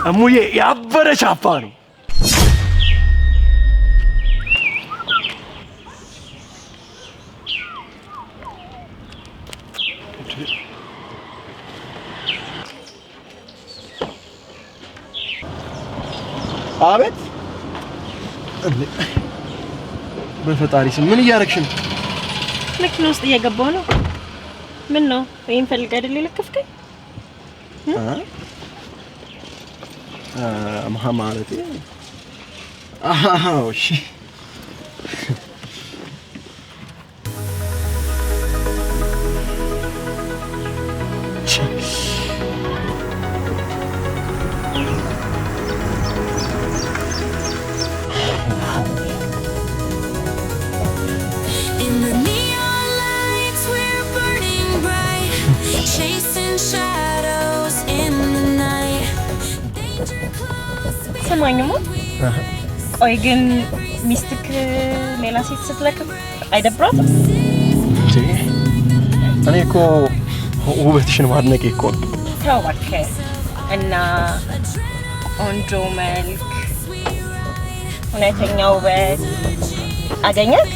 እሙዬ ያበረ ቻፓ ነው። አቤት በፈጣሪ ስም ምን እያደረግሽ ነው? መኪና ውስጥ እየገባሁ ነው። ምን ነው ወይን ፈልግ አይደል ለከፍከኝ? ማለቴ አዎ እሺ ሰማኝማ ቆይ ግን ሚስትክ ሌላ ሴት ስትለክፍ አይደብራትም? እኔ እኮ ውበትሽን ማድነቄ እኮ ነው። ተው እባክህ እና ቆንጆ መልክ እውነተኛ ውበት አገኘክ?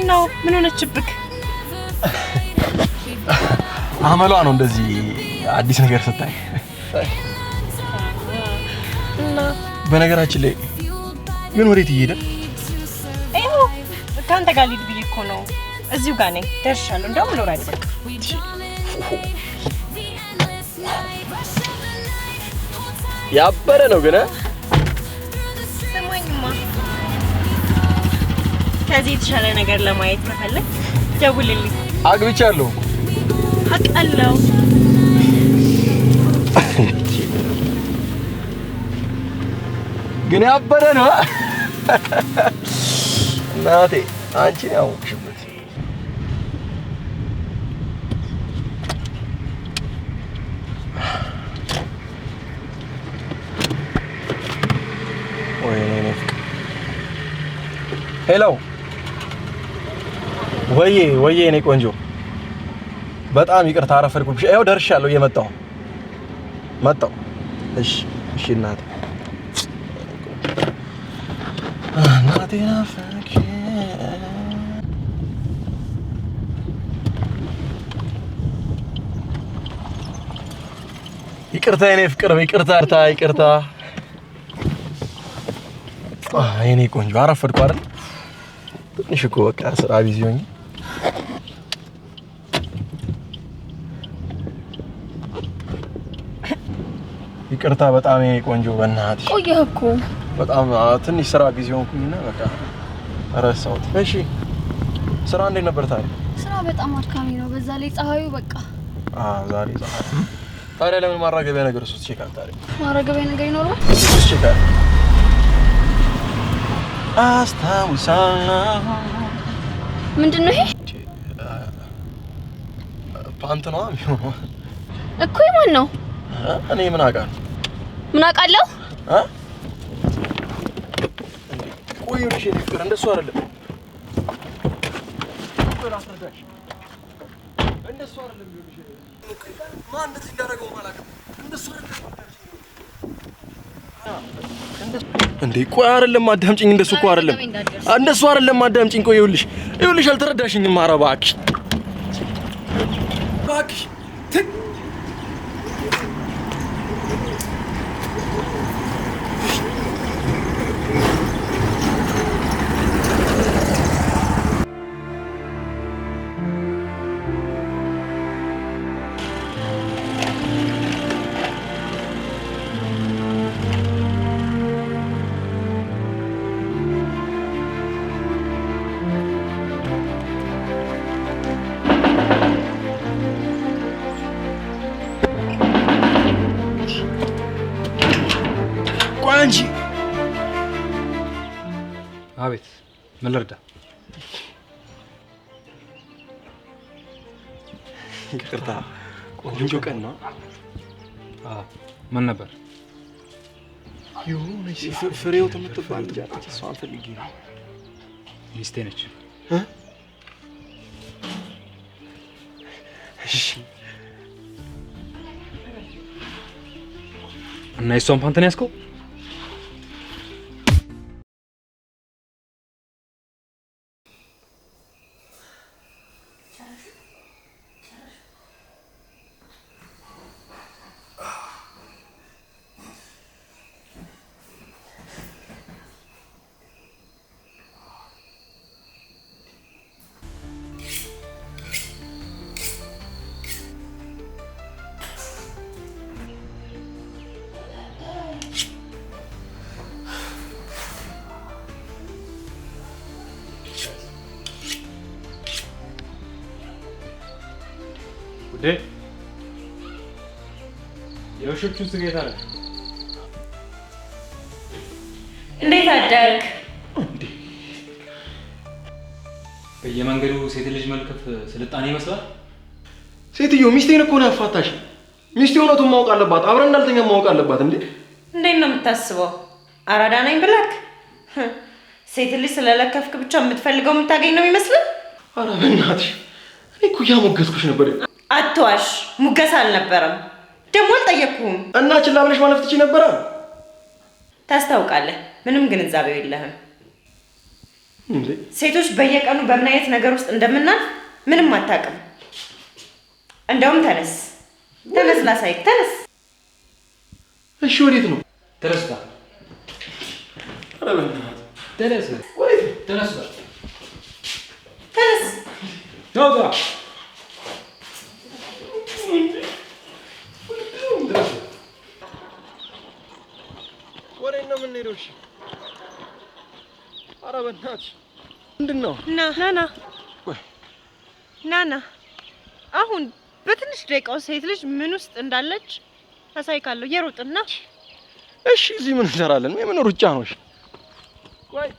ነው ምን ሆነችብክ? አመሏ ነው እንደዚህ አዲስ ነገር ስታይ። እና በነገራችን ላይ ግን ወዴት እየሄደ? አይው ካንተ ጋር ልሂድ ብዬ እኮ ነው። እዚሁ ጋር ነኝ ደርሻለሁ። እንደውም ሎራ አይደል ያበረ ነው ግን ሰማኝማ። ከዚህ የተሻለ ነገር ለማየት ከፈለክ ደውልልኝ። አግብቻለሁ። አውቃለሁ። ግን ያበረ ነው እናቴ። አንቺ ነው ያወቅሽበት። ሄሎ ወዬ እኔ ቆንጆ በጣም ይቅርታ አረፈድኩብሽ። ይኸው ደርሻለሁ። እየመጣሁ መጣሁ። እሺ እናቴ ናፈቂ። ይቅርታ የኔ ፍቅር፣ ይቅርታ። የኔ ቆንጆ አረፈድኩ አይደል? ትንሽ እኮ በቃ ስራ ቢዚ ሆኜ። ይቅርታ በጣም የኔ ቆንጆ በእናትሽ። ቆየህ እኮ በጣም ትንሽ ስራ ቢዚ ሆንኩኝና በቃ ረሳሁት። እሺ ስራ እንዴት ነበር ታዲያ? ስራ በጣም አድካሚ ነው። በዛ ላይ ፀሐዩ በቃ ዛሬ ፀሐይ። ታዲያ ለምን ማራገቢያ ነገር እሱ ቼክ አታደርጊ? ማራገቢያ ነገር ይኖራል? እሱ ቼክ አድርጊ። አስታውሳለሁ። ምንድን ነው ይሄ? ፓንት ነው የሚሆነው እኮ። የማን ነው? እኔ ምን አውቃለሁ? ምን አውቃለሁ? ቆይ ልጅ ፍቅር እንደሱ አይደለም። አስረዳሽ። እንደሱ አይደለም ልጅ። ማን እንደዚህ እንዳደረገው ማለት ነው? እንደሱ አይደለም። እንዴ ቆይ አይደለም አዳምጪኝ። እንደሱ እኮ አይደለም። እንደሱ አይደለም አዳምጪኝ። ቆይ ይኸውልሽ አልተረዳሽኝም። ኧረ እባክሽ አቤት ምን ልርዳ? ይቅርታ ቆንጆ ቀን ነው። ምን ነበር? የሆነች ፍሬው የምትባል ልጅ አለች። እሷን ፈልጌ ነው። ሚስቴ ነች። እሺ እና የሷን ፓንት ነው ያዝከው? ውዴ የውሾቹን ስጌታ ነው። እንዴት አደርክ? በየመንገዱ ሴት ልጅ መልከፍ ስልጣኔ ይመስላል። ሴትዮ ሚስቴን እኮ ነው ያፋታሽ። ሚስቴ እውነቱን ማወቅ አለባት። አብረን እንዳልተኛ ማወቅ አለባት። እንዴ እንዴት ነው የምታስበው? አራዳ ነኝ ብላክ ሴት ልጅ ስለለከፍክ ብቻ የምትፈልገው የምታገኝ ነው የሚመስለው? ኧረ በእናትሽ እኔ እኮ እያሞገስኩሽ ነበር። አትዋሽ፣ ሙገሳ አልነበረም። ደግሞ አልጠየቅኩህም። እና ችላ ብለሽ ማለፍ ትችይ ነበረ። ታስታውቃለህ፣ ምንም ግንዛቤው የለህም። እንዴ ሴቶች በየቀኑ በምን አይነት ነገር ውስጥ እንደምናልፍ ምንም አታውቅም። እንደውም ተነስ ላሳይክ። ተነስ። እሺ ወዴት ነው? ተነስታ። ኧረ በእናትህ ተነስ። ወዴት? ተነስ። ተነስ። ተውጣ። ወዴት ነው የምንሄደው? እሺ ኧረ በእናትሽ ምንድን ነው? ና አሁን በትንሽ ደቂቃው ሴት ልጅ ምን ውስጥ እንዳለች አሳይካለሁ። የሮጥና እሺ እዚህ ምን እንሰራለን? የምን ሩጫ ነው? እሺ ቆይ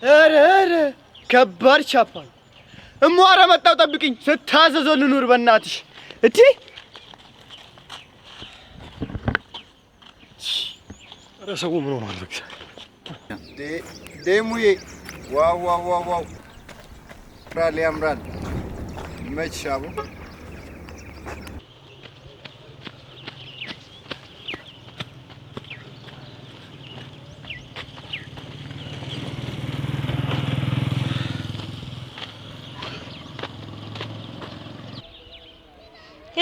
ኧረ ከባድ ቻፓ ነው። እሟረ መጣው ጠብቅኝ። ስታዘዞ ልኑር በእናትሽ እቲ ኧረ ሰው ምን ሆኗል? ደሙዬ ዋው ያምራል። ይመችሽ አቦ።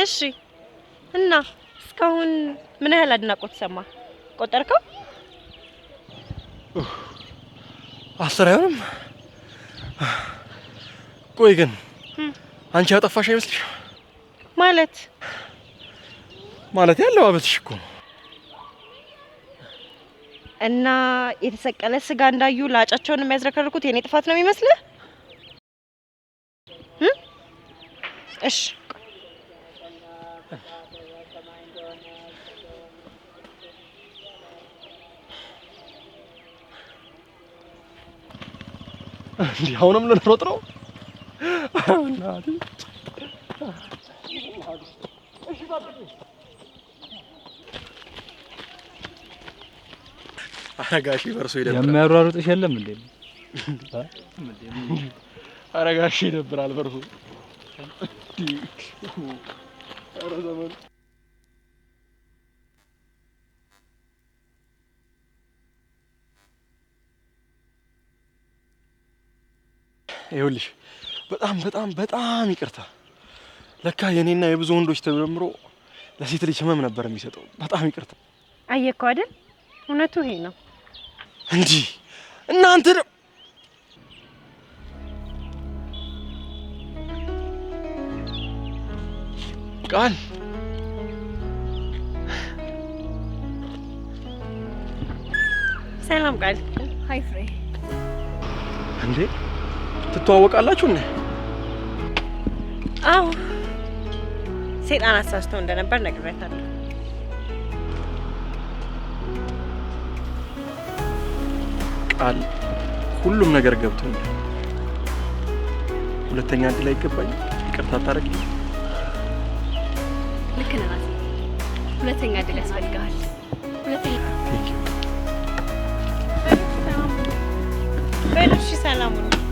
እሺ እና እስካሁን ምን ያህል አድናቆት ሰማ? ቆጠርከው? 10 አይሆንም? ቆይ ግን አንቺ ያጠፋሽ አይመስልሽም? ማለት ያለባበስሽ እኮ ነው። እና የተሰቀለ ስጋ እንዳዩ ላጫቸውን የሚያዝረከርኩት የኔ ጥፋት ነው የሚመስልህ? እሺ እንዴ አሁንም ልንሮጥ ነው? አረጋሽ በርሶ ይደብራል። የሚያሯሩጥሽ የለም እንዴ? አረጋሽ ይደብራል በርሶ። ኧረ ዘመኑ ይኸውልሽ በጣም ይቅርታ። ለካ የኔና የብዙ ወንዶች ተደምሮ ለሴት ልጅ ህመም ነበር የሚሰጠው። በጣም ይቅርታ። አየከው አይደል? እውነቱ ይሄ ነው እንጂ እናንተ ቃል ሰላም ቃል። ሃይ ፍሬ። እንዴ ትተዋወቃላችሁ እንዴ? አዎ ሰይጣን አሳስቶ እንደነበር ነግሬያታለሁ። ቃል ሁሉም ነገር ገብቶኛል። ሁለተኛ እድል አይገባኝም? ይቅርታ ታረግኝ? ልክ ነህ ናቲ። ሁለተኛ እድል ያስፈልግሃል። ሁለተኛ በሉ እሺ፣ ሰላም ሁኑ።